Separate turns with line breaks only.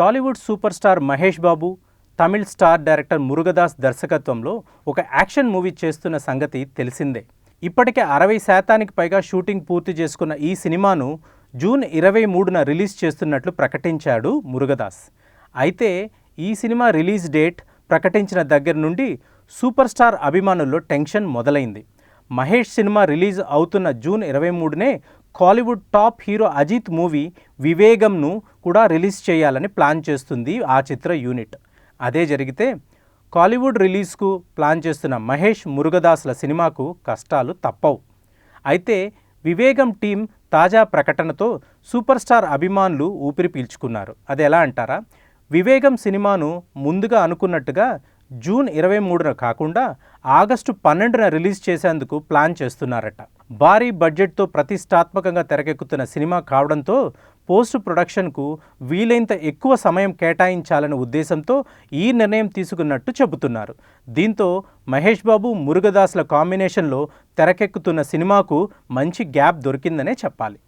Tollywood super star Mahesh Babu, Tamil star director Murugadoss దర్శకత్వంలో ఒక action movie చేస్తున్న సంగతి తెలిసిందే. ఇప్పటికే 60% పైగా షూటింగ్ పూర్తి చేసుకున్న ఈ సినిమాను జూన్ 23న రిలీజ్ చేస్తున్నట్లు ప్రకటించాడు మురుగదాస్. అయితే ఈ సినిమా రిలీజ్ డేట్ ప్రకటించిన దగ్గర నుండి సూపర్ స్టార్ అభిమానుల్లో టెన్షన్ మొదలైంది. మహేష్ సినిమా రిలీజ్ అవుతున్న జూన్ 23నే Kollywood top hero Ajith movie వివేగంను కూడా రిలీజ్ చేయాలని ప్లాన్ చేస్తుంది ఆ చిత్ర యూనిట్. అదే జరిగితే కాలీవుడ్ రిలీజ్కు ప్లాన్ చేస్తున్న మహేష్, మురుగదాస్ల సినిమాకు కష్టాలు తప్పవు. అయితే వివేగం టీం తాజా ప్రకటనతో సూపర్ స్టార్ అభిమానులు ఊపిరి పీల్చుకున్నారు. అది ఎలా అంటారా? వివేగం సినిమాను ముందుగా అనుకున్నట్టుగా జూన్ 23న కాకుండా ఆగస్టు 12న రిలీజ్ చేసేందుకు ప్లాన్ చేస్తున్నారట. భారీ బడ్జెట్తో ప్రతిష్టాత్మకంగా తెరకెక్కుతున్న సినిమా కావడంతో పోస్ట్ ప్రొడక్షన్కు వీలైనంత ఎక్కువ సమయం కేటాయించాలనే ఉద్దేశంతో ఈ నిర్ణయం తీసుకున్నట్టు చెబుతున్నారు. దీంతో మహేష్ బాబు, మురుగదాస్ల కాంబినేషన్లో తెరకెక్కుతున్న సినిమాకు మంచి గ్యాప్ దొరికిందనే చెప్పాలి.